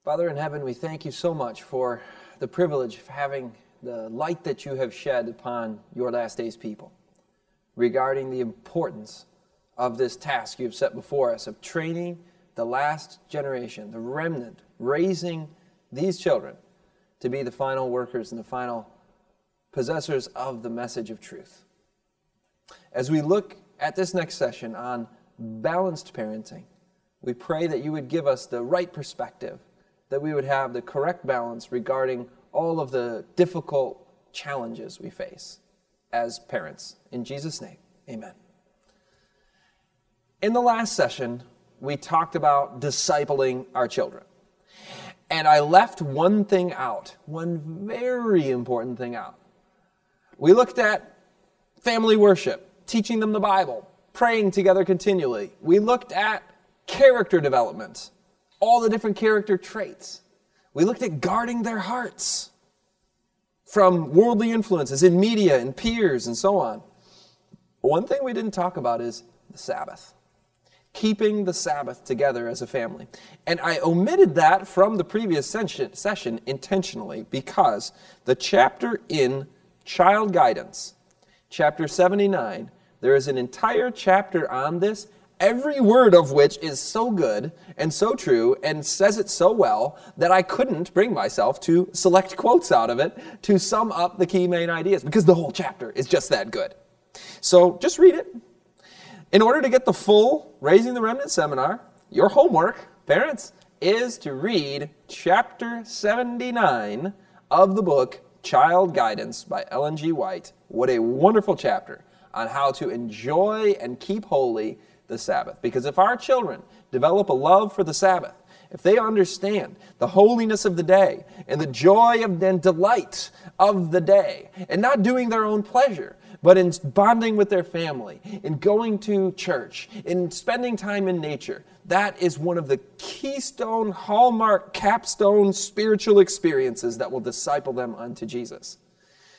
Father in heaven, we thank you so much for the privilege of having the light that you have shed upon your last days people regarding the importance of this task you've set before us of training the last generation, the remnant, raising these children to be the final workers and the final possessors of the message of truth. As we look at this next session on balanced parenting, we pray that you would give us the right perspective, that we would have the correct balance regarding all of the difficult challenges we face as parents. In Jesus' name, amen. In the last session, we talked about discipling our children. And I left one thing out, one very important thing out. We looked at family worship, teaching them the Bible, praying together continually. We looked at character development, all the different character traits. We looked at guarding their hearts from worldly influences in media and peers and so on. One thing we didn't talk about is the Sabbath. Keeping the Sabbath together as a family. And I omitted that from the previous session intentionally because the chapter in Child Guidance, chapter 79, there is an entire chapter on this, every word of which is so good and so true and says it so well that I couldn't bring myself to select quotes out of it to sum up the key main ideas because the whole chapter is just that good. So just read it. In order to get the full Raising the Remnant seminar, your homework, parents, is to read chapter 79 of the book Child Guidance by Ellen G. White. What a wonderful chapter on how to enjoy and keep holy the Sabbath. Because if our children develop a love for the Sabbath, if they understand the holiness of the day and the joy and delight of the day, and not doing their own pleasure, but in bonding with their family, in going to church, in spending time in nature, that is one of the keystone, hallmark, capstone spiritual experiences that will disciple them unto Jesus.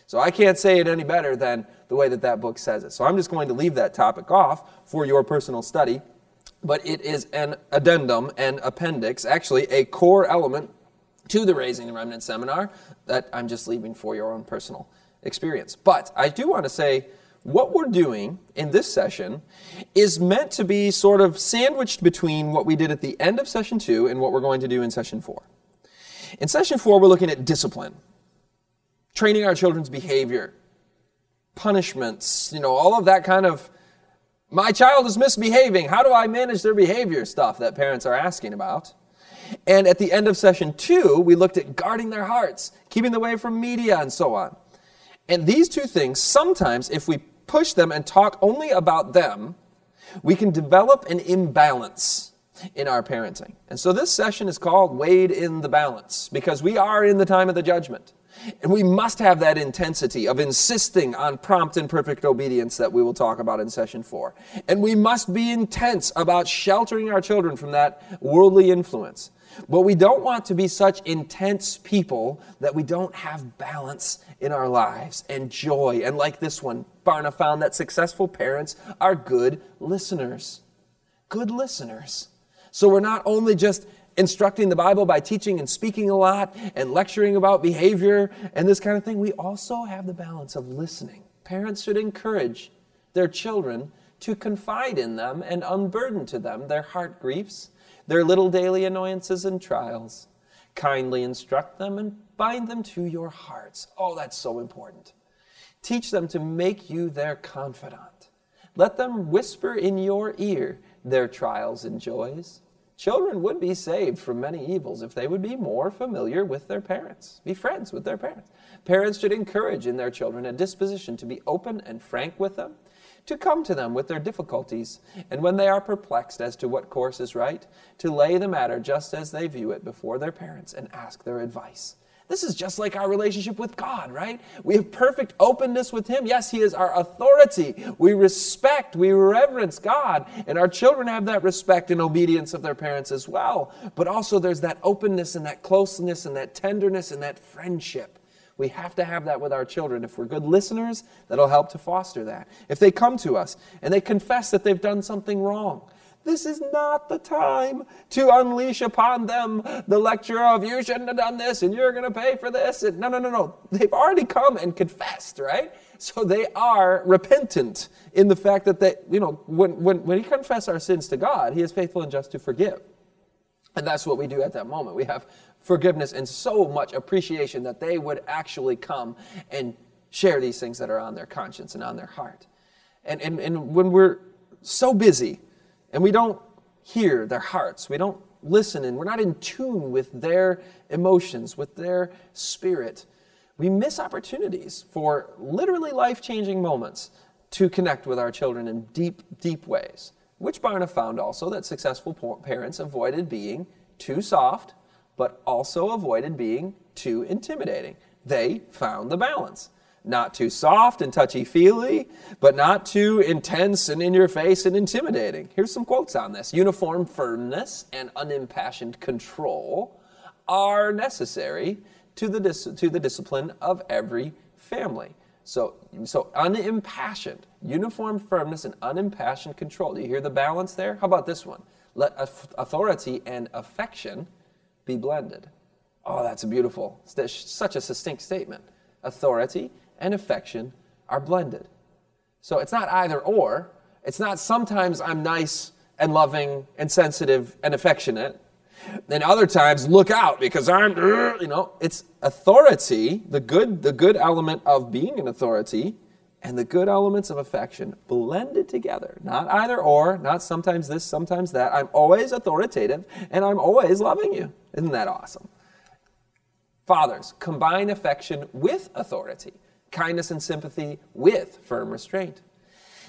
So I can't say it any better than the way that that book says it. So I'm just going to leave that topic off for your personal study. But it is an addendum, an appendix, actually a core element to the Raising the Remnant seminar that I'm just leaving for your own personal experience. But I do want to say what we're doing in this session is meant to be sort of sandwiched between what we did at the end of session 2 and what we're going to do in session 4. In session 4, we're looking at discipline. Training our children's behavior, punishments, all of that kind of, my child is misbehaving, how do I manage their behavior stuff that parents are asking about. And at the end of session 2, we looked at guarding their hearts, keeping them away from media and so on. And these two things, sometimes if we push them and talk only about them, we can develop an imbalance in our parenting. And so this session is called Weighed in the Balance, because we are in the time of the judgment. And we must have that intensity of insisting on prompt and perfect obedience that we will talk about in session 4. And we must be intense about sheltering our children from that worldly influence. But we don't want to be such intense people that we don't have balance in our lives and joy. And like this one, Barna found that successful parents are good listeners. Good listeners. So we're not only just instructing the Bible by teaching and speaking a lot and lecturing about behavior and this kind of thing. We also have the balance of listening. Parents should encourage their children to confide in them and unburden to them their heart griefs, their little daily annoyances and trials. Kindly instruct them and bind them to your hearts. Oh, that's so important. Teach them to make you their confidant. Let them whisper in your ear their trials and joys. Children would be saved from many evils if they would be more familiar with their parents, be friends with their parents. Parents should encourage in their children a disposition to be open and frank with them, to come to them with their difficulties, and when they are perplexed as to what course is right, to lay the matter just as they view it before their parents and ask their advice. This is just like our relationship with God, right? We have perfect openness with Him. Yes, He is our authority. We respect, we reverence God, and our children have that respect and obedience of their parents as well. But also there's that openness and that closeness and that tenderness and that friendship. We have to have that with our children. If we're good listeners, that'll help to foster that. If they come to us and they confess that they've done something wrong, This is not the time to unleash upon them the lecture of you shouldn't have done this and you're going to pay for this. And no. They've already come and confessed, right? So they are repentant in the fact that they, when we confess our sins to God, He is faithful and just to forgive. And that's what we do at that moment. We have forgiveness and so much appreciation that they would actually come and share these things that are on their conscience and on their heart. And when we're so busy and we don't hear their hearts, we don't listen, and we're not in tune with their emotions, with their spirit, we miss opportunities for literally life-changing moments to connect with our children in deep, deep ways. Which Barna found also that successful parents avoided being too soft, but also avoided being too intimidating. They found the balance. Not too soft and touchy-feely, but not too intense and in-your-face and intimidating. Here's some quotes on this. Uniform firmness and unimpassioned control are necessary to the discipline of every family. So unimpassioned, uniform firmness and unimpassioned control. Do you hear the balance there? How about this one? Let authority and affection be blended. Oh, that's beautiful. Such a succinct statement. Authority and affection are blended. So it's not either or. It's not sometimes I'm nice and loving and sensitive and affectionate. Then other times, look out because I'm, it's authority, the good element of being an authority, and the good elements of affection blended together. Not either or, not sometimes this, sometimes that. I'm always authoritative and I'm always loving you. Isn't that awesome? Fathers, combine affection with authority, kindness and sympathy with firm restraint.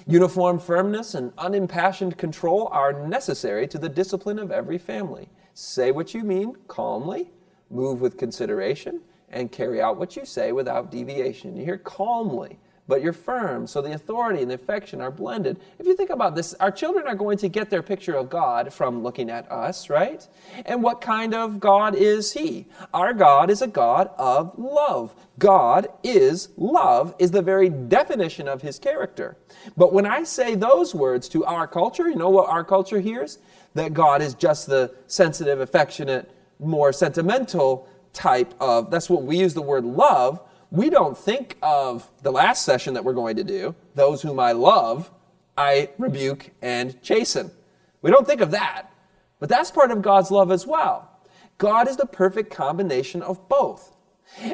Uniform firmness and unimpassioned control are necessary to the discipline of every family. Say what you mean calmly, move with consideration, and carry out what you say without deviation. You hear calmly, but you're firm, so the authority and the affection are blended. If you think about this, our children are going to get their picture of God from looking at us, right? And what kind of God is He? Our God is a God of love. God is love, is the very definition of His character. But when I say those words to our culture, you know what our culture hears? That God is just the sensitive, affectionate, more sentimental type of, that's what we use the word love. We don't think of the last session that we're going to do, those whom I love, I rebuke and chasten. We don't think of that, but that's part of God's love as well. God is the perfect combination of both.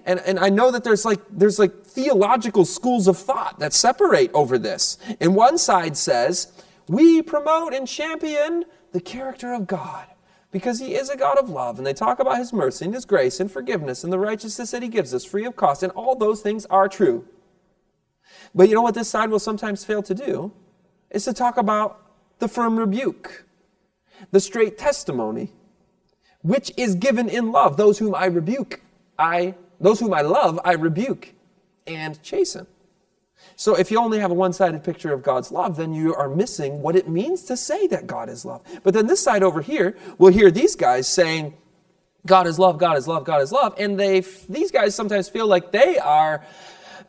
And I know that there's like theological schools of thought that separate over this. And one side says, we promote and champion the character of God, because He is a God of love, and they talk about His mercy and His grace and forgiveness and the righteousness that He gives us free of cost, and all those things are true. But you know what this side will sometimes fail to do? Is to talk about the firm rebuke, the straight testimony, which is given in love. Those whom I love, I rebuke and chasten. So if you only have a one-sided picture of God's love, then you are missing what it means to say that God is love. But then this side over here will hear these guys saying, God is love, God is love, God is love. And these guys sometimes feel like they are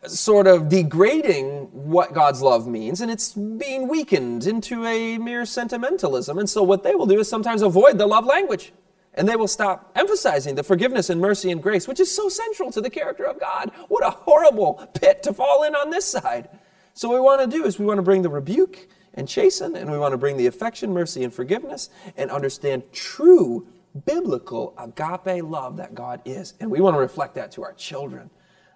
sort of degrading what God's love means, and it's being weakened into a mere sentimentalism. And so what they will do is sometimes avoid the love language. And they will stop emphasizing the forgiveness and mercy and grace, which is so central to the character of God. What a horrible pit to fall in on this side. So what we want to do is we want to bring the rebuke and chasten, and we want to bring the affection, mercy, and forgiveness, and understand true biblical agape love that God is. And we want to reflect that to our children.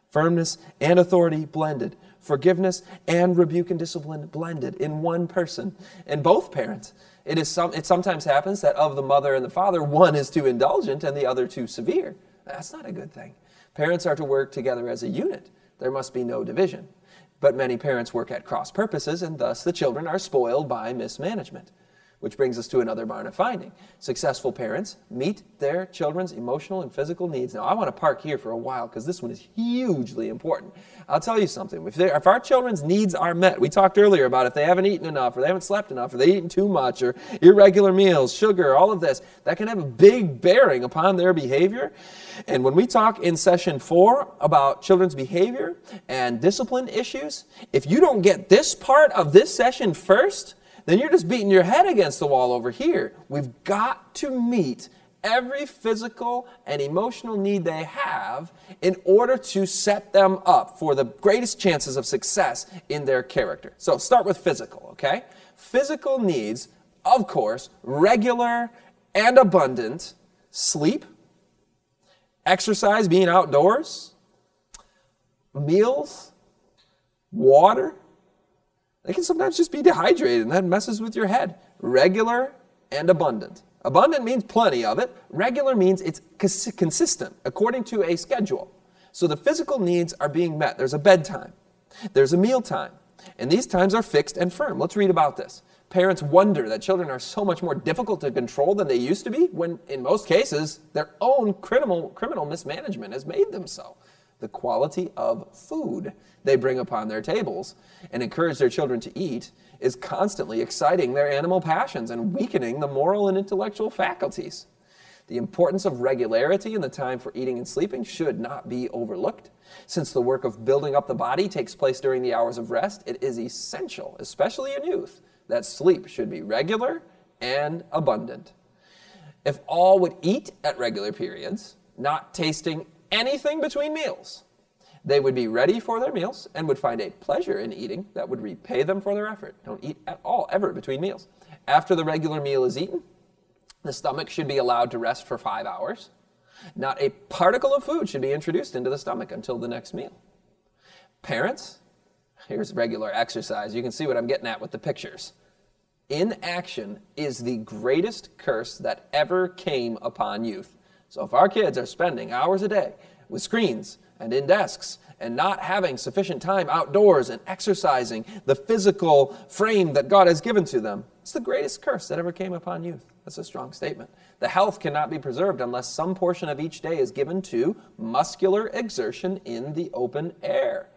Firmness and authority blended. Forgiveness and rebuke and discipline blended in one person. And both parents. It sometimes happens that of the mother and the father, one is too indulgent and the other too severe. That's not a good thing. Parents are to work together as a unit. There must be no division. But many parents work at cross purposes, and thus the children are spoiled by mismanagement. Which brings us to another Barna finding. Successful parents meet their children's emotional and physical needs. Now, I want to park here for a while because this one is hugely important. I'll tell you something. If our children's needs are met, we talked earlier about if they haven't eaten enough, or they haven't slept enough, or they've eaten too much, or irregular meals, sugar, all of this, that can have a big bearing upon their behavior. And when we talk in session 4 about children's behavior and discipline issues, if you don't get this part of this session first, then you're just beating your head against the wall over here. We've got to meet every physical and emotional need they have in order to set them up for the greatest chances of success in their character. So start with physical, okay? Physical needs, of course, regular and abundant sleep, exercise, being outdoors, meals, water. They can sometimes just be dehydrated, and that messes with your head. Regular and abundant. Abundant means plenty of it. Regular means it's consistent, according to a schedule. So the physical needs are being met. There's a bedtime. There's a meal time. And these times are fixed and firm. Let's read about this. Parents wonder that children are so much more difficult to control than they used to be, when in most cases, their own criminal mismanagement has made them so. The quality of food they bring upon their tables and encourage their children to eat is constantly exciting their animal passions and weakening the moral and intellectual faculties. The importance of regularity in the time for eating and sleeping should not be overlooked. Since the work of building up the body takes place during the hours of rest, it is essential, especially in youth, that sleep should be regular and abundant. If all would eat at regular periods, not tasting anything between meals, they would be ready for their meals and would find a pleasure in eating that would repay them for their effort. Don't eat at all, ever, between meals. After the regular meal is eaten, the stomach should be allowed to rest for 5 hours. Not a particle of food should be introduced into the stomach until the next meal. Parents, here's regular exercise. You can see what I'm getting at with the pictures. Inaction is the greatest curse that ever came upon youth. So if our kids are spending hours a day with screens and in desks and not having sufficient time outdoors and exercising the physical frame that God has given to them, it's the greatest curse that ever came upon youth. That's a strong statement. The health cannot be preserved unless some portion of each day is given to muscular exertion in the open air.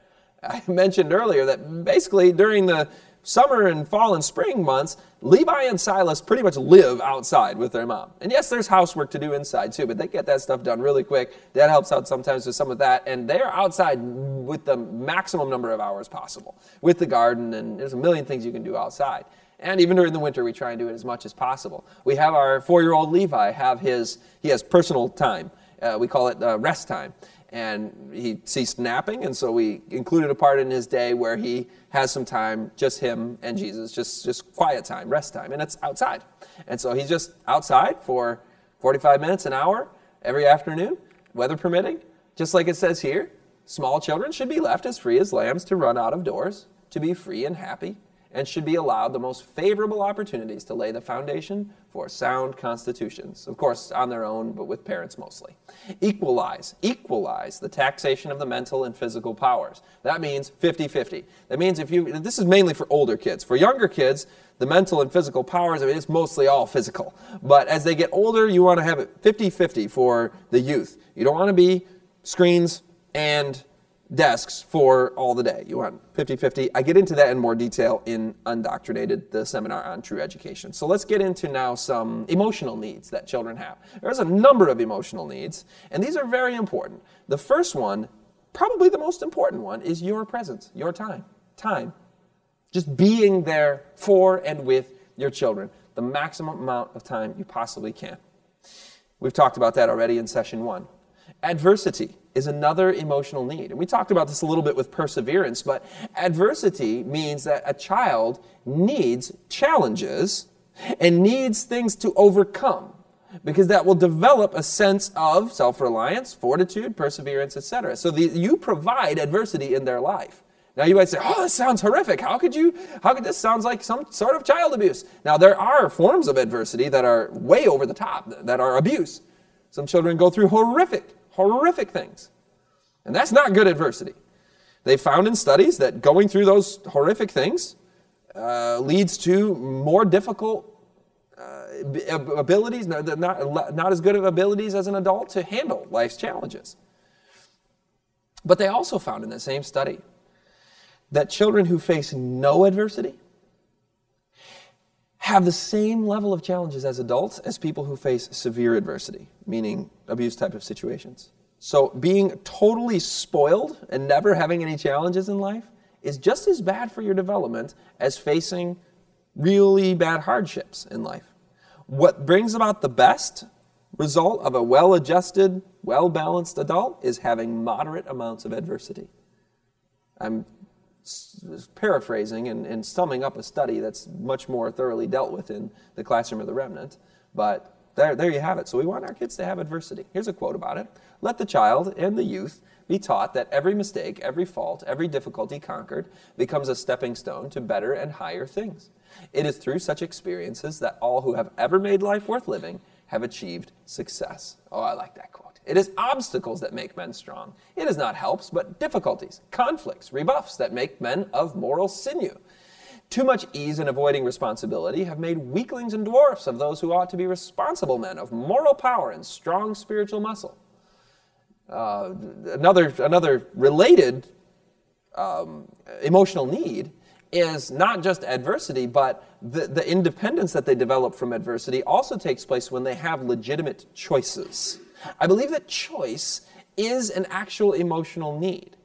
I mentioned earlier that basically during the summer and fall and spring months, Levi and Silas pretty much live outside with their mom. And yes, there's housework to do inside too, but they get that stuff done really quick. Dad helps out sometimes with some of that, and they're outside with the maximum number of hours possible with the garden, and there's a million things you can do outside. And even during the winter, we try and do it as much as possible. We have our 4-year-old Levi he has personal time. We call it rest time. And he ceased napping, and so we included a part in his day where he has some time, just him and Jesus, just quiet time, rest time, and it's outside. And so he's just outside for 45 minutes, an hour, every afternoon, weather permitting. Just like it says here, small children should be left as free as lambs to run out of doors, to be free and happy, and should be allowed the most favorable opportunities to lay the foundation for sound constitutions. Of course, on their own, but with parents mostly. Equalize the taxation of the mental and physical powers. That means 50-50. That means this is mainly for older kids. For younger kids, the mental and physical powers, it's mostly all physical. But as they get older, you want to have it 50-50 for the youth. You don't want to be screens and desks for all the day. You want 50-50. I get into that in more detail in Undoctrinated, the seminar on true education. So let's get into now some emotional needs that children have. There's a number of emotional needs, and these are very important. The first one, probably the most important one, is your presence, your time. Time. Just being there for and with your children. The maximum amount of time you possibly can. We've talked about that already in session 1. Adversity is another emotional need. And we talked about this a little bit with perseverance, but adversity means that a child needs challenges and needs things to overcome, because that will develop a sense of self-reliance, fortitude, perseverance, etc. So you provide adversity in their life. Now you might say, oh, this sounds horrific. How could this sound like some sort of child abuse? Now there are forms of adversity that are way over the top, that are abuse. Some children go through horrific things. And that's not good adversity. They found in studies that going through those horrific things leads to more difficult abilities, not as good of abilities as an adult to handle life's challenges. But they also found in the same study that children who face no adversity have the same level of challenges as adults as people who face severe adversity, meaning abuse type of situations. So being totally spoiled and never having any challenges in life is just as bad for your development as facing really bad hardships in life. What brings about the best result of a well-adjusted, well-balanced adult is having moderate amounts of adversity. I'm paraphrasing and summing up a study that's much more thoroughly dealt with in the classroom of the remnant, but there you have it. So we want our kids to have adversity. Here's a quote about it. Let the child and the youth be taught that every mistake, every fault, every difficulty conquered becomes a stepping stone to better and higher things. It is through such experiences that all who have ever made life worth living have achieved success. Oh, I like that quote. It is obstacles that make men strong. It is not helps, but difficulties, conflicts, rebuffs that make men of moral sinew. Too much ease in avoiding responsibility have made weaklings and dwarfs of those who ought to be responsible men of moral power and strong spiritual muscle. Another related emotional need is not just adversity, but the independence that they develop from adversity also takes place when they have legitimate choices. I believe that choice is an actual emotional need.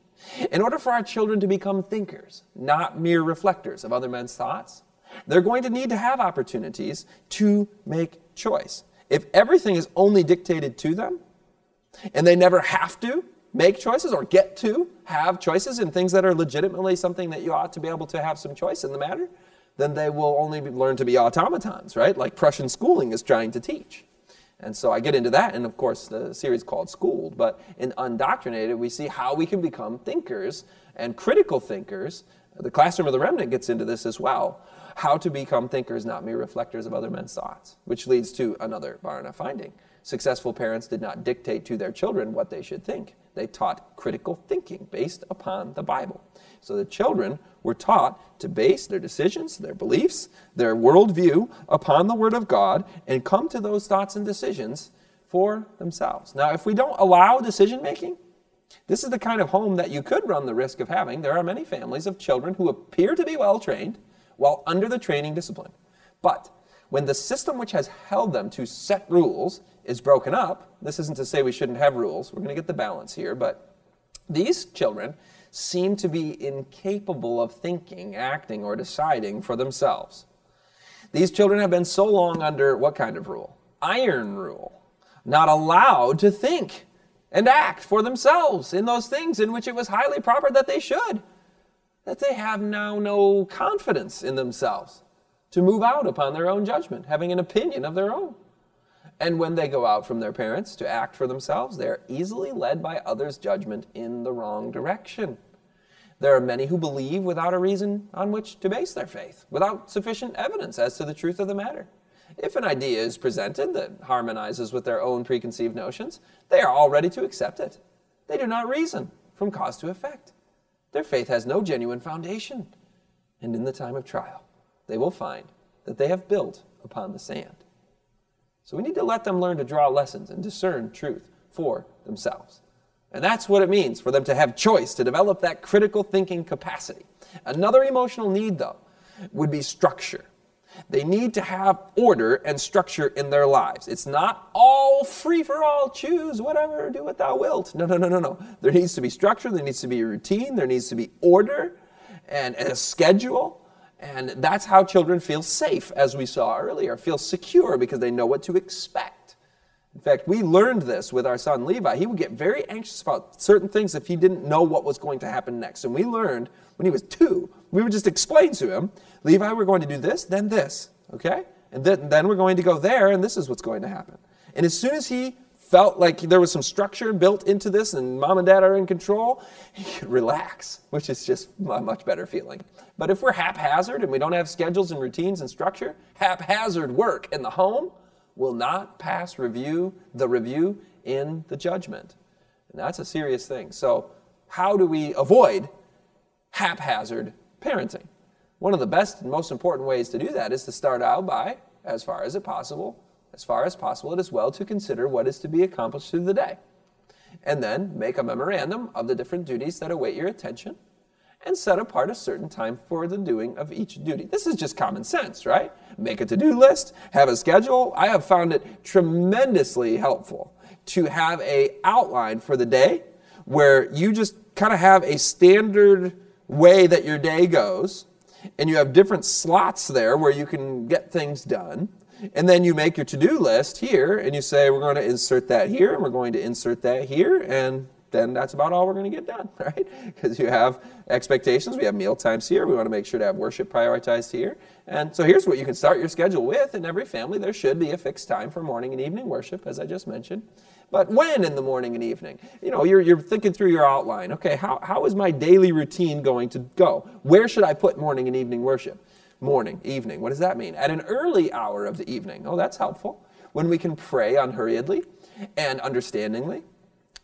In order for our children to become thinkers, not mere reflectors of other men's thoughts, they're going to need to have opportunities to make choice. If everything is only dictated to them, and they never have to make choices or get to have choices in things that are legitimately something that you ought to be able to have some choice in the matter, then they will only learn to be automatons, right? Like Prussian schooling is trying to teach. And so I get into that in, of course, the series called Schooled. But in Undoctrinated, we see how we can become thinkers and critical thinkers. The Classroom of the Remnant gets into this as well. How to become thinkers, not mere reflectors of other men's thoughts, which leads to another Barna finding. Successful parents did not dictate to their children what they should think. They taught critical thinking based upon the Bible. So the children were taught to base their decisions, their beliefs, their worldview upon the Word of God and come to those thoughts and decisions for themselves. Now, if we don't allow decision making, this is the kind of home that you could run the risk of having. There are many families of children who appear to be well trained while under the training discipline. But when the system which has held them to set rules is broken up, this isn't to say we shouldn't have rules. We're going to get the balance here, but these children seem to be incapable of thinking, acting, or deciding for themselves. These children have been so long under what kind of rule? Iron rule. Not allowed to think and act for themselves in those things in which it was highly proper that they should. That they have now no confidence in themselves to move out upon their own judgment, having an opinion of their own. And when they go out from their parents to act for themselves, they are easily led by others' judgment in the wrong direction. There are many who believe without a reason on which to base their faith, without sufficient evidence as to the truth of the matter. If an idea is presented that harmonizes with their own preconceived notions, they are all ready to accept it. They do not reason from cause to effect. Their faith has no genuine foundation. And in the time of trial, they will find that they have built upon the sand. So we need to let them learn to draw lessons and discern truth for themselves. And that's what it means for them to have choice, to develop that critical thinking capacity. Another emotional need, though, would be structure. They need to have order and structure in their lives. It's not all free for all, choose whatever, do what thou wilt. No. There needs to be structure, there needs to be a routine, there needs to be order and a schedule. And that's how children feel safe, as we saw earlier, feel secure because they know what to expect. In fact, we learned this with our son Levi. He would get very anxious about certain things if he didn't know what was going to happen next. And we learned when he was 2, we would just explain to him, Levi, we're going to do this, then this, okay? And then we're going to go there, and this is what's going to happen. And as soon as he felt like there was some structure built into this and mom and dad are in control, he could relax, which is just a much better feeling. But if we're haphazard and we don't have schedules and routines and structure, haphazard work in the home will not pass the review in the judgment. And that's a serious thing. So how do we avoid haphazard parenting? One of the best and most important ways to do that is to start out by, as far as possible, it is well to consider what is to be accomplished through the day. And then make a memorandum of the different duties that await your attention and set apart a certain time for the doing of each duty. This is just common sense, right? Make a to-do list, have a schedule. I have found it tremendously helpful to have an outline for the day where you just kind of have a standard way that your day goes. and you have different slots there where you can get things done. And then you make your to-do list here, and you say, we're going to insert that here, and we're going to insert that here, and then that's about all we're going to get done, right? Because you have expectations. We have meal times here. We want to make sure to have worship prioritized here. And so here's what you can start your schedule with. In every family, there should be a fixed time for morning and evening worship, as I just mentioned. But when in the morning and evening? You're thinking through your outline. Okay, how is my daily routine going to go? Where should I put morning and evening worship? Morning, evening. What does that mean? At an early hour of the evening. Oh, that's helpful. When we can pray unhurriedly and understandingly.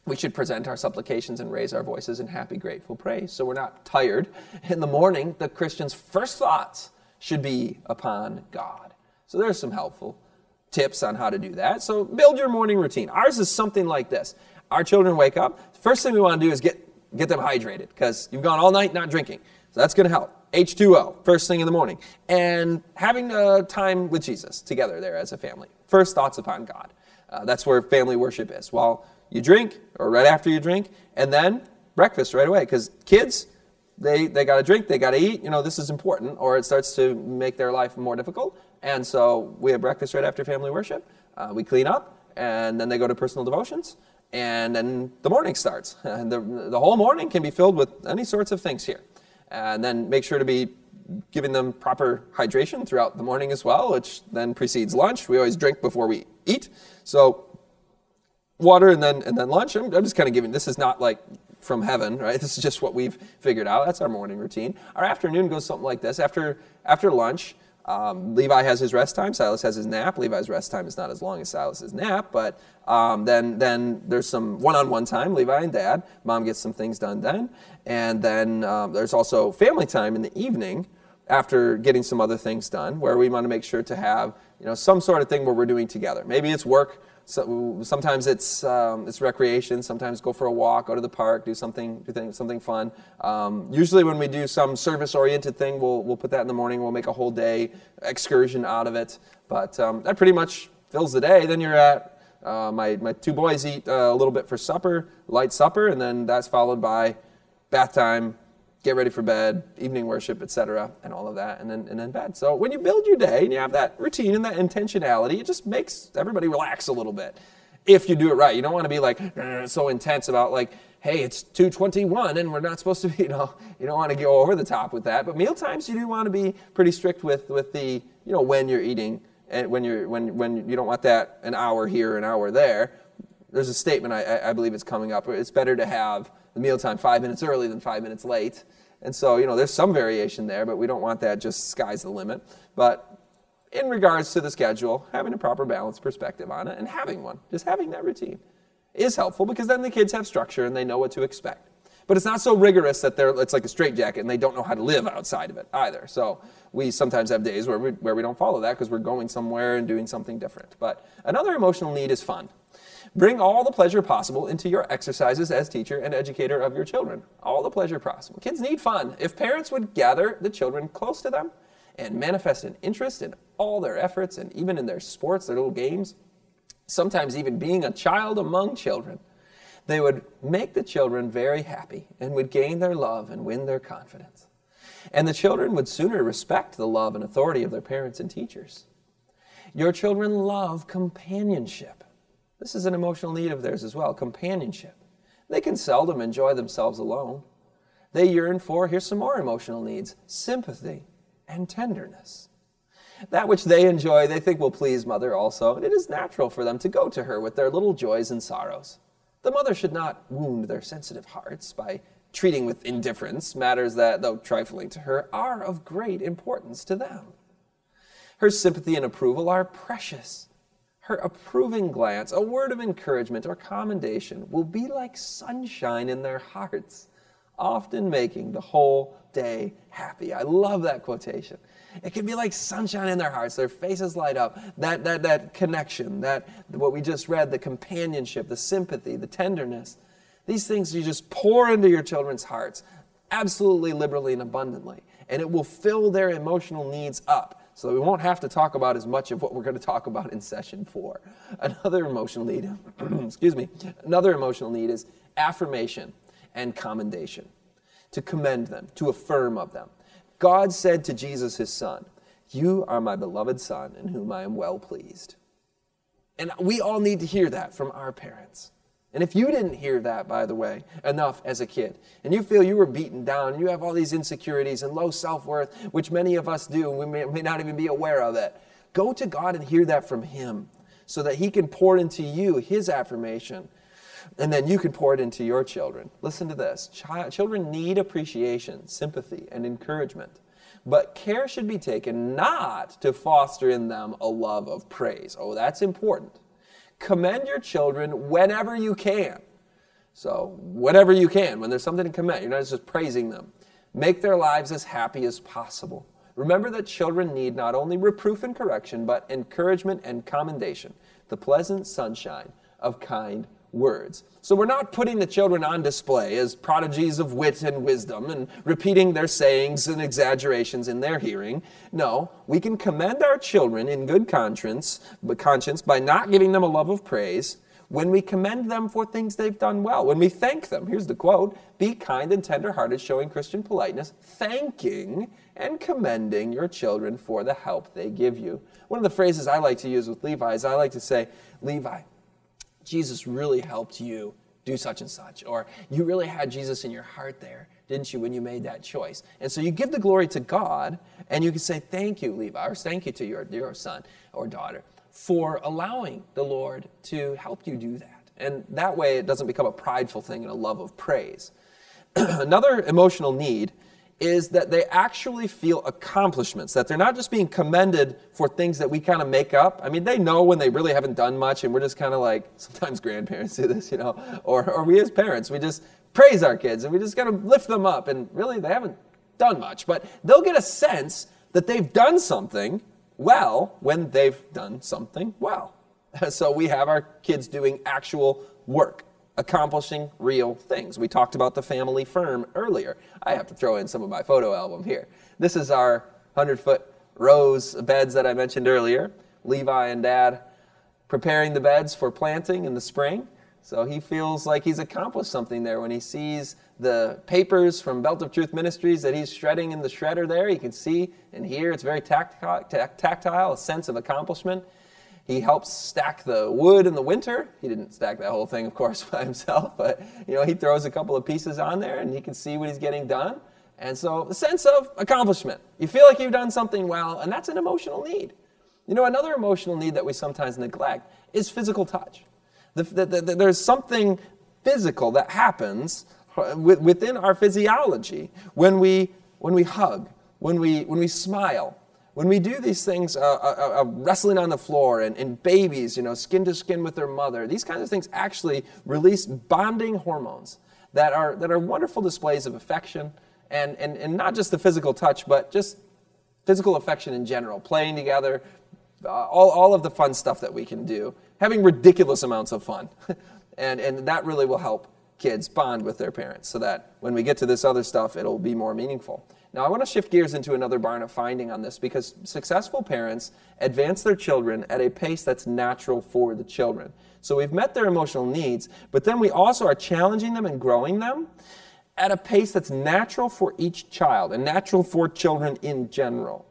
We should present our supplications and raise our voices in happy, grateful praise, so we're not tired. In the morning, the Christian's first thoughts should be upon God. So there's some helpful tips on how to do that. So build your morning routine. Ours is something like this. Our children wake up. First thing we want to do is get them hydrated, because you've gone all night not drinking. So that's going to help. H2O, first thing in the morning. And having time with Jesus together there as a family. First thoughts upon God. That's where family worship is. While you drink, or right after you drink, and then breakfast right away. Because kids, they got to drink, they got to eat. This is important, or it starts to make their life more difficult. And so we have breakfast right after family worship. We clean up, and then they go to personal devotions. And then the morning starts. And the whole morning can be filled with any sorts of things here. And then make sure to be giving them proper hydration throughout the morning as well, which then precedes lunch. We always drink before we eat. So water and then lunch. I'm just kind of giving, this is not like from heaven, right? This is just what we've figured out. That's our morning routine. Our afternoon goes something like this. After lunch, Levi has his rest time. Silas has his nap. Levi's rest time is not as long as Silas's nap, but then there's some one-on-one time, Levi and Dad. Mom gets some things done then. And then there's also family time in the evening after getting some other things done, where we want to make sure to have some sort of thing where we're doing together. Maybe it's work. So sometimes it's recreation. Sometimes go for a walk, go to the park, do something fun. Usually when we do some service-oriented thing, we'll put that in the morning. We'll make a whole day excursion out of it. But that pretty much fills the day. Then you're at my two boys eat a little bit for supper, light supper, and then that's followed by bath time, get ready for bed, evening worship, etc., and all of that, and then bed. So when you build your day and you have that routine and that intentionality, it just makes everybody relax a little bit. If you do it right, you don't want to be like so intense about like, hey, it's 2:21 and we're not supposed to be, you don't want to go over the top with that. But meal times, you do want to be pretty strict with the when you're eating, and when you don't want that an hour here, an hour there. There's a statement I believe is coming up. It's better to have the mealtime 5 minutes early than 5 minutes late. And so, there's some variation there, but we don't want that just sky's the limit. But in regards to the schedule, having a proper balanced perspective on it and having one, just having that routine is helpful, because then the kids have structure and they know what to expect. But it's not so rigorous that it's like a straitjacket and they don't know how to live outside of it either. So we sometimes have days where we don't follow that because we're going somewhere and doing something different. But another emotional need is fun. Bring all the pleasure possible into your exercises as teacher and educator of your children. All the pleasure possible. Kids need fun. If parents would gather the children close to them and manifest an interest in all their efforts and even in their sports, their little games, sometimes even being a child among children, they would make the children very happy and would gain their love and win their confidence. And the children would sooner respect the love and authority of their parents and teachers. Your children love companionship. This is an emotional need of theirs as well, companionship. They can seldom enjoy themselves alone. They yearn for, here's some more emotional needs, sympathy and tenderness. That which they enjoy, they think will please mother also, and it is natural for them to go to her with their little joys and sorrows. The mother should not wound their sensitive hearts by treating with indifference matters that, though trifling to her, are of great importance to them. Her sympathy and approval are precious. Her approving glance, a word of encouragement or commendation will be like sunshine in their hearts, often making the whole day happy. I love that quotation. It can be like sunshine in their hearts. Their faces light up. That connection, what we just read, the companionship, the sympathy, the tenderness. These things you just pour into your children's hearts absolutely liberally and abundantly, and it will fill their emotional needs up. So we won't have to talk about as much of what we're going to talk about in session 4. Another emotional need, another emotional need is affirmation and commendation. To commend them, to affirm of them. God said to Jesus, his son, "You are my beloved son in whom I am well pleased." And we all need to hear that from our parents. And if you didn't hear that, by the way, enough as a kid, and you feel you were beaten down, and you have all these insecurities and low self-worth, which many of us do, and we may not even be aware of it, go to God and hear that from him so that he can pour into you his affirmation, and then you can pour it into your children. Listen to this. Children need appreciation, sympathy, and encouragement. But care should be taken not to foster in them a love of praise. Oh, that's important. Commend your children whenever you can. So, whenever you can, when there's something to commend, you're not just praising them. Make their lives as happy as possible. Remember that children need not only reproof and correction, but encouragement and commendation, the pleasant sunshine of kind words. So we're not putting the children on display as prodigies of wit and wisdom and repeating their sayings and exaggerations in their hearing. No, we can commend our children in good conscience by not giving them a love of praise when we commend them for things they've done well. When we thank them, here's the quote, "Be kind and tender-hearted, showing Christian politeness, thanking and commending your children for the help they give you." One of the phrases I like to use with Levi is I like to say, "Levi, Jesus really helped you do such and such," or "You really had Jesus in your heart there, didn't you, when you made that choice?" And so you give the glory to God, and you can say, "Thank you, Levi," or "Thank you to your son or daughter for allowing the Lord to help you do that." And that way it doesn't become a prideful thing and a love of praise. Another emotional need is that they actually feel accomplishments, that they're not just being commended for things that we kind of make up. I mean, they know when they really haven't done much, and we're just kind of like, sometimes grandparents do this, or we as parents, we just praise our kids, and we just kind of lift them up, and really they haven't done much. But they'll get a sense that they've done something well when they've done something well. So we have our kids doing actual work, accomplishing real things. We talked about the family firm earlier. I have to throw in some of my photo album here. This is our 100-foot rows of beds that I mentioned earlier. Levi and Dad preparing the beds for planting in the spring. So he feels like he's accomplished something there when he sees the papers from Belt of Truth Ministries that he's shredding in the shredder there. He can see and hear. It's very tactile, a sense of accomplishment. He helps stack the wood in the winter. He didn't stack that whole thing, of course, by himself, but he throws a couple of pieces on there and he can see what he's getting done. And so a sense of accomplishment. You feel like you've done something well, and that's an emotional need. Another emotional need that we sometimes neglect is physical touch. There's something physical that happens within our physiology when we hug, when we smile. When we do these things, wrestling on the floor and babies, skin to skin with their mother, these kinds of things actually release bonding hormones that are wonderful displays of affection and not just the physical touch, but just physical affection in general, playing together, all of the fun stuff that we can do, having ridiculous amounts of fun. and that really will help kids bond with their parents so that when we get to this other stuff, it'll be more meaningful. Now, I want to shift gears into another Barna finding on this because successful parents advance their children at a pace that's natural for the children. So we've met their emotional needs, but then we also are challenging them and growing them at a pace that's natural for each child and natural for children in general.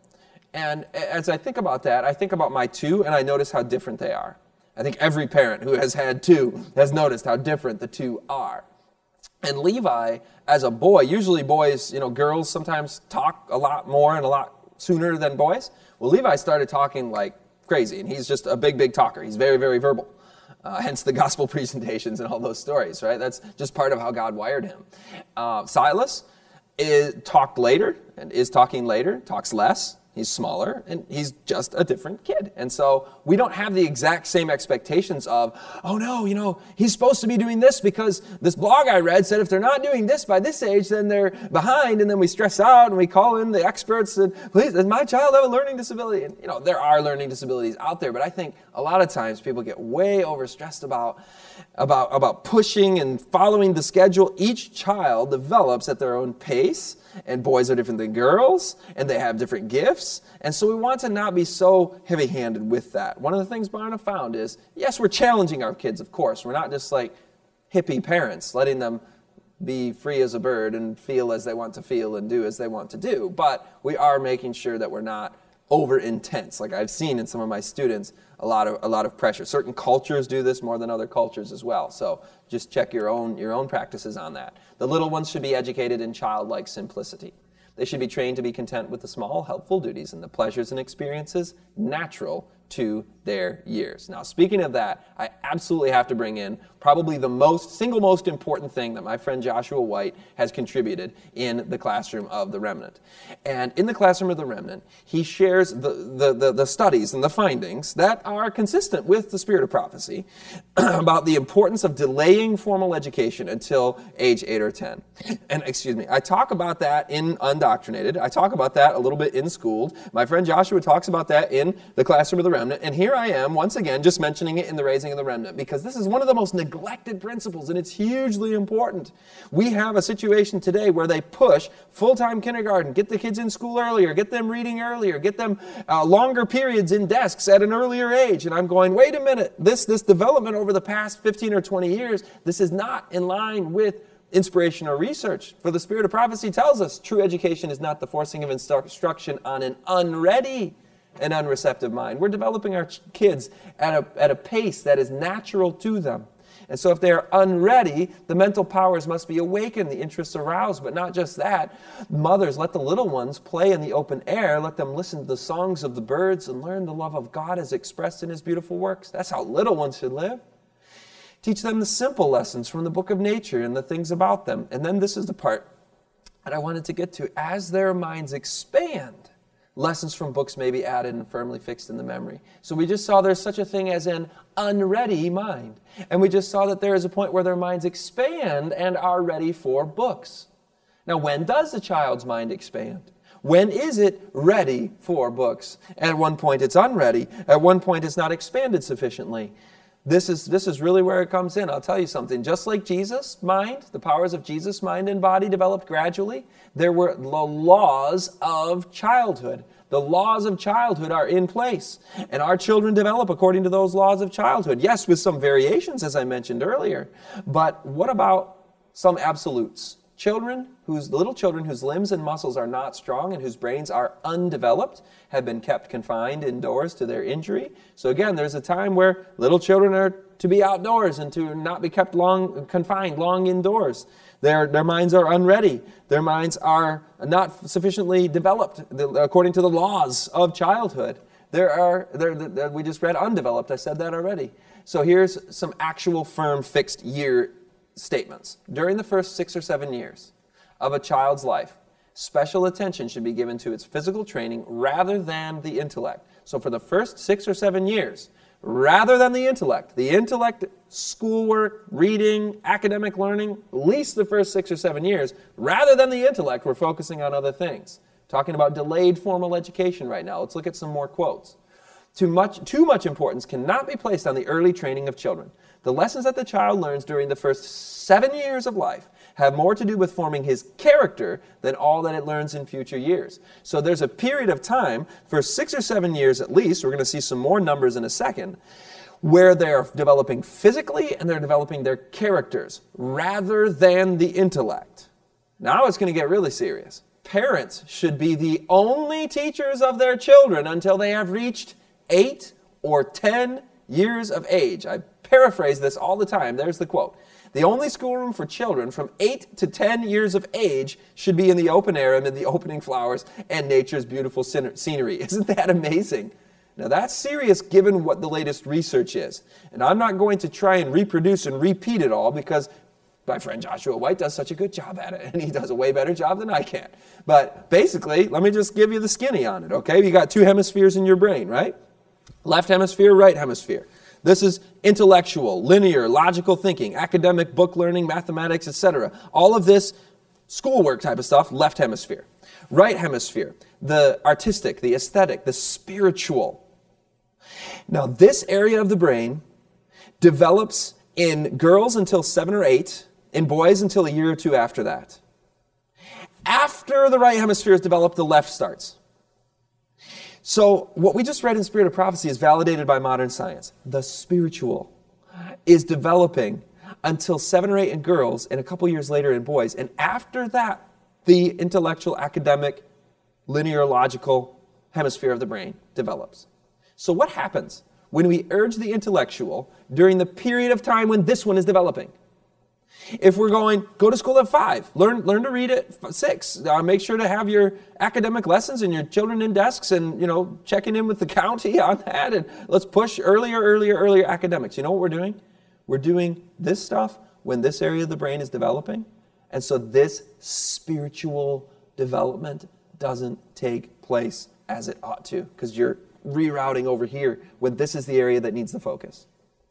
And as I think about that, I think about my two, and I notice how different they are. I think every parent who has had two has noticed how different the two are. And Levi, as a boy, usually boys, girls sometimes talk a lot more and a lot sooner than boys. Well, Levi started talking like crazy, and he's just a big, big talker. He's very, very verbal, hence the gospel presentations and all those stories, right? That's just part of how God wired him. Silas talked later and is talking later, talks less. He's smaller, and he's just a different kid. And so we don't have the exact same expectations of, oh no, he's supposed to be doing this because this blog I read said if they're not doing this by this age, then they're behind, and then we stress out and we call in the experts and, please, does my child have a learning disability? And, there are learning disabilities out there, but I think a lot of times people get way overstressed about pushing and following the schedule. Each child develops at their own pace, and boys are different than girls, and they have different gifts. And so we want to not be so heavy-handed with that. One of the things Barna found is, yes, we're challenging our kids, of course. We're not just like hippie parents, letting them be free as a bird and feel as they want to feel and do as they want to do. But we are making sure that we're not over intense. Like I've seen in some of my students, a lot of pressure. Certain cultures do this more than other cultures as well. So just check your own practices on that. The little ones should be educated in childlike simplicity. They should be trained to be content with the small, helpful duties and the pleasures and experiences natural to their years. Now, speaking of that, I absolutely have to bring in probably the single most important thing that my friend Joshua White has contributed in the Classroom of the Remnant. And in the Classroom of the Remnant, he shares the studies and the findings that are consistent with the spirit of prophecy about the importance of delaying formal education until age 8 or 10. And I talk about that in Undoctrinated. I talk about that a little bit in Schooled. My friend Joshua talks about that in the Classroom of the Remnant. And here I am, once again, just mentioning it in the Raising of the Remnant, because this is one of the most neglected principles, and it's hugely important. We have a situation today where they push full-time kindergarten, get the kids in school earlier, get them reading earlier, get them longer periods in desks at an earlier age. And I'm going, wait a minute, this development over the past 15 or 20 years, this is not in line with inspiration or research. For the spirit of prophecy tells us true education is not the forcing of instruction on an unready and unreceptive mind. We're developing our kids at a pace that is natural to them. And so if they are unready, the mental powers must be awakened, the interests aroused. But not just that. Mothers, let the little ones play in the open air. Let them listen to the songs of the birds and learn the love of God as expressed in His beautiful works. That's how little ones should live. Teach them the simple lessons from the book of nature and the things about them. And then this is the part that I wanted to get to. As their minds expand, lessons from books may be added and firmly fixed in the memory. So we just saw there's such a thing as an unready mind. And we just saw that there is a point where their minds expand and are ready for books. Now, when does a child's mind expand? When is it ready for books? At one point it's unready. At one point it's not expanded sufficiently. This is really where it comes in. I'll tell you something. Just like Jesus' mind, the powers of Jesus' mind and body developed gradually, there were the laws of childhood. The laws of childhood are in place. And our children develop according to those laws of childhood. Yes, with some variations, as I mentioned earlier. But what about some absolutes? Little children whose limbs and muscles are not strong and whose brains are undeveloped have been kept confined indoors to their injury. So again, there's a time where little children are to be outdoors and to not be kept confined long indoors. Their minds are unready. Their minds are not sufficiently developed according to the laws of childhood. We just read undeveloped. I said that already. So here's some actual firm fixed year statements. During the first 6 or 7 years of a child's life, special attention should be given to its physical training rather than the intellect. So for the first 6 or 7 years, rather than the intellect, schoolwork, reading, academic learning, at least the first 6 or 7 years, rather than the intellect, we're focusing on other things. Talking about delayed formal education right now. Let's look at some more quotes. Too much importance cannot be placed on the early training of children. The lessons that the child learns during the first 7 years of life have more to do with forming his character than all that it learns in future years. So there's a period of time, for 6 or 7 years at least, we're going to see some more numbers in a second, where they're developing physically and they're developing their characters rather than the intellect. Now it's going to get really serious. Parents should be the only teachers of their children until they have reached 8 or 10 years of age. I paraphrase this all the time. There's the quote. The only schoolroom for children from 8 to 10 years of age should be in the open air amid the opening flowers and nature's beautiful scenery. Isn't that amazing? Now that's serious given what the latest research is. And I'm not going to try and reproduce and repeat it all because my friend Joshua White does such a good job at it, and he does a way better job than I can. But basically, let me just give you the skinny on it, okay? You got 2 hemispheres in your brain, right? Left hemisphere, right hemisphere. This is intellectual, linear, logical thinking, academic, book learning, mathematics, etc. All of this schoolwork type of stuff, left hemisphere. Right hemisphere, the artistic, the aesthetic, the spiritual. Now, this area of the brain develops in girls until 7 or 8, in boys until a year or 2 after that. After the right hemisphere is developed, the left starts. So what we just read in Spirit of Prophecy is validated by modern science. The spiritual is developing until 7 or 8 in girls, and a couple years later in boys. And after that, the intellectual, academic, linear, logical hemisphere of the brain develops. So what happens when we urge the intellectual during the period of time when this one is developing? If we're going, go to school at 5, learn to read at 6, make sure to have your academic lessons and your children in desks and, checking in with the county on that, and let's push earlier academics. You know what we're doing? We're doing this stuff when this area of the brain is developing, and so this spiritual development doesn't take place as it ought to, because you're rerouting over here when this is the area that needs the focus.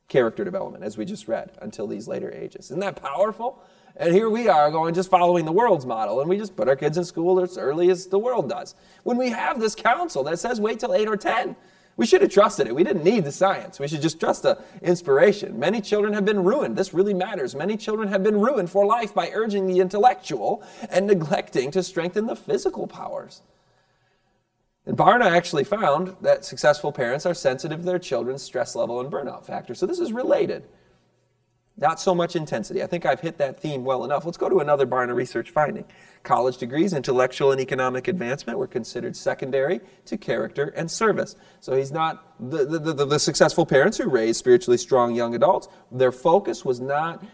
Character development, as we just read, until these later ages. Isn't that powerful? And here we are going just following the world's model, and we just put our kids in school as early as the world does. When we have this counsel that says wait till 8 or 10, we should have trusted it. We didn't need the science. We should just trust the inspiration. Many children have been ruined. This really matters. Many children have been ruined for life by urging the intellectual and neglecting to strengthen the physical powers. And Barna actually found that successful parents are sensitive to their children's stress level and burnout factor. So this is related. Not so much intensity. I think I've hit that theme well enough. Let's go to another Barna research finding. College degrees, intellectual and economic advancement were considered secondary to character and service. So he's not, the successful parents who raised spiritually strong young adults, their focus was not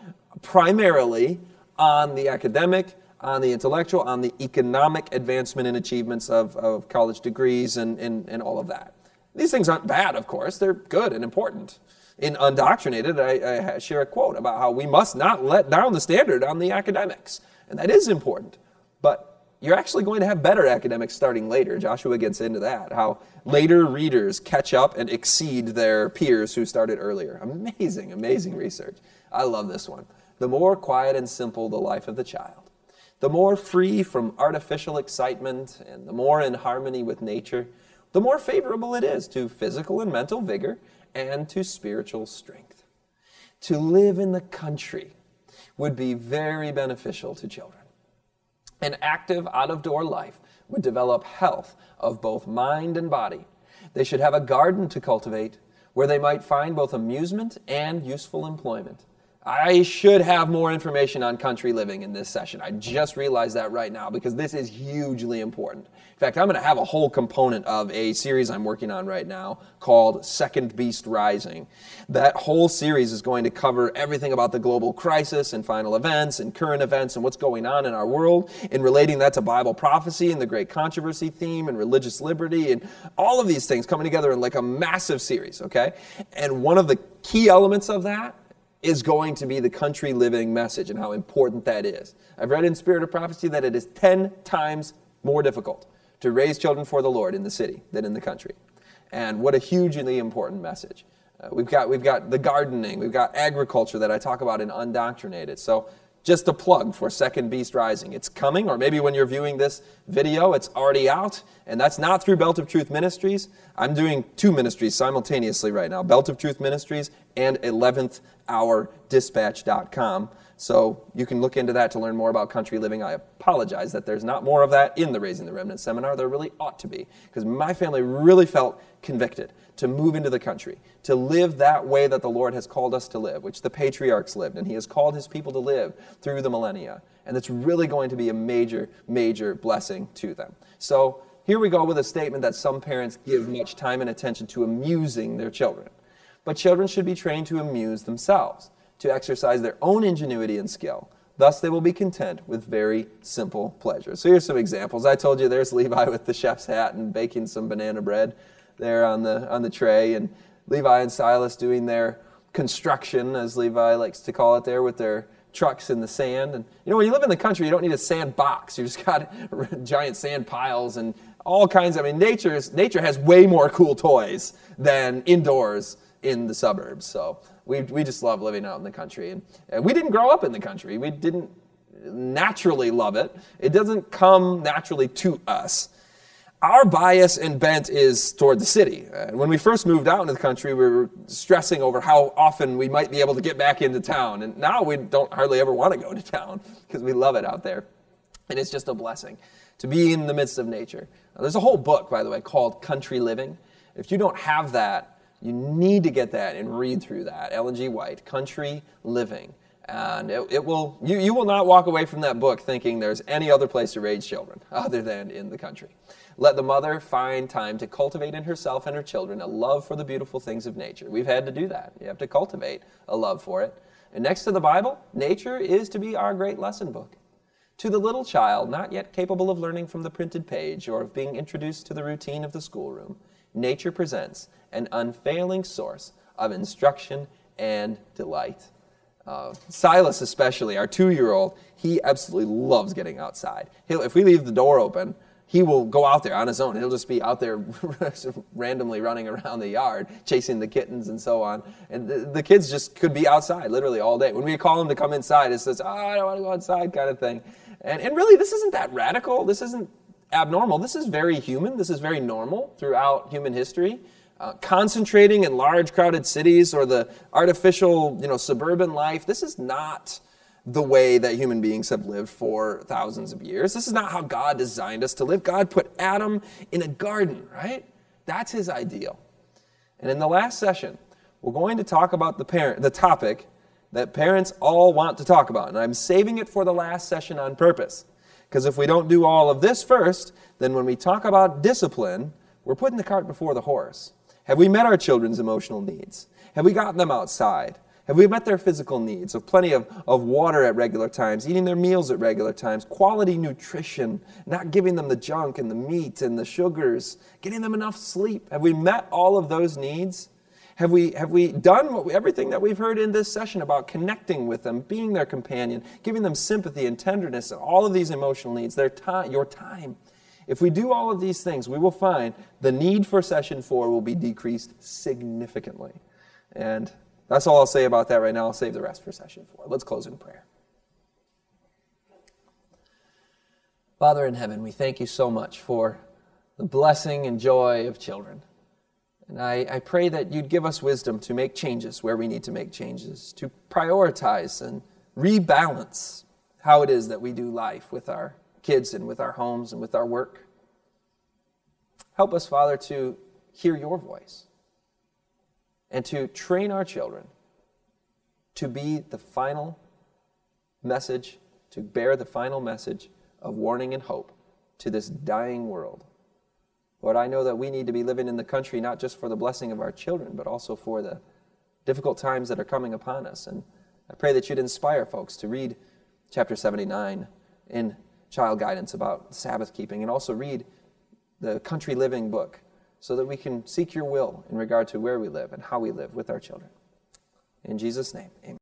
primarily on the academic, on the intellectual, on the economic advancement and achievements of college degrees and all of that. These things aren't bad, of course. They're good and important. In Undoctrinated, I share a quote about how we must not let down the standard on the academics. And that is important. But you're actually going to have better academics starting later. Joshua gets into that, how later readers catch up and exceed their peers who started earlier. Amazing, amazing research. I love this one. The more quiet and simple the life of the child, the more free from artificial excitement and the more in harmony with nature, the more favorable it is to physical and mental vigor and to spiritual strength. To live in the country would be very beneficial to children. An active out-of-door life would develop health of both mind and body. They should have a garden to cultivate where they might find both amusement and useful employment. I should have more information on country living in this session. I just realized that right now because this is hugely important. In fact, I'm going to have a whole component of a series I'm working on right now called Second Beast Rising. That whole series is going to cover everything about the global crisis and final events and current events and what's going on in our world and relating that to Bible prophecy and the great controversy theme and religious liberty and all of these things coming together in like a massive series, okay? And one of the key elements of that is going to be the country living message and how important that is. I've read in Spirit of Prophecy that it is 10 times more difficult to raise children for the Lord in the city than in the country. And what a hugely important message. We've got the gardening, we've got agriculture that I talk about in Undoctrinated. So just a plug for Second Beast Rising. It's coming, or maybe when you're viewing this video, it's already out, and that's not through Belt of Truth Ministries. I'm doing 2 ministries simultaneously right now, Belt of Truth Ministries and 11thHourDispatch.com. So you can look into that to learn more about country living. I apologize that there's not more of that in the Raising the Remnant seminar. There really ought to be, because my family really felt convicted to move into the country, to live that way that the Lord has called us to live, which the patriarchs lived, and He has called His people to live through the millennia. And it's really going to be a major, major blessing to them. So here we go with a statement that some parents give much time and attention to amusing their children. But children should be trained to amuse themselves, to exercise their own ingenuity and skill. Thus, they will be content with very simple pleasures. So here's some examples. I told you there's Levi with the chef's hat and baking some banana bread there on the tray, and Levi and Silas doing their construction, as Levi likes to call it there, with their trucks in the sand. And when you live in the country, you don't need a sand box. You just got giant sand piles and all kinds. Nature has way more cool toys than indoors in the suburbs. So we just love living out in the country. And we didn't grow up in the country. We didn't naturally love it. It doesn't come naturally to us. Our bias and bent is toward the city. When we first moved out into the country, we were stressing over how often we might be able to get back into town. And now we don't hardly ever want to go to town because we love it out there. And it's just a blessing to be in the midst of nature. Now, there's a whole book, by the way, called Country Living. If you don't have that, you need to get that and read through that. Ellen G. White, Country Living. And it will, you will not walk away from that book thinking there's any other place to raise children other than in the country. Let the mother find time to cultivate in herself and her children a love for the beautiful things of nature. We've had to do that. You have to cultivate a love for it. And next to the Bible, nature is to be our great lesson book. To the little child, not yet capable of learning from the printed page or of being introduced to the routine of the schoolroom, nature presents an unfailing source of instruction and delight. Silas especially, our 2-year-old, he absolutely loves getting outside. If we leave the door open, he will go out there on his own. He'll just be out there randomly running around the yard, chasing the kittens and so on. And the kids just could be outside literally all day. When we call him to come inside, it says, I don't want to go outside kind of thing. And really, this isn't that radical. This isn't abnormal. This is very human. This is very normal throughout human history. Concentrating in large crowded cities or the artificial, suburban life, this is not the way that human beings have lived for thousands of years. This is not how God designed us to live. God put Adam in a garden, right? That's his ideal. And in the last session, we're going to talk about the topic that parents all want to talk about. And I'm saving it for the last session on purpose. Because if we don't do all of this first, then when we talk about discipline, we're putting the cart before the horse. Have we met our children's emotional needs? Have we gotten them outside? Have we met their physical needs of plenty of water at regular times, eating their meals at regular times, quality nutrition, not giving them the junk and the meat and the sugars, getting them enough sleep? Have we met all of those needs? Have we done everything that we've heard in this session about connecting with them, being their companion, giving them sympathy and tenderness, and all of these emotional needs, your time? If we do all of these things, we will find the need for session 4 will be decreased significantly. And that's all I'll say about that right now. I'll save the rest for session 4. Let's close in prayer. Father in heaven, we thank you so much for the blessing and joy of children. And I pray that you'd give us wisdom to make changes where we need to make changes, to prioritize and rebalance how it is that we do life with our kids and with our homes and with our work. Help us, Father, to hear your voice and to train our children to be the final message, to bear the final message of warning and hope to this dying world. Lord, I know that we need to be living in the country not just for the blessing of our children, but also for the difficult times that are coming upon us. And I pray that you'd inspire folks to read chapter 79 in child guidance about Sabbath keeping, and also read the Country Living book so that we can seek your will in regard to where we live and how we live with our children. In Jesus' name, amen.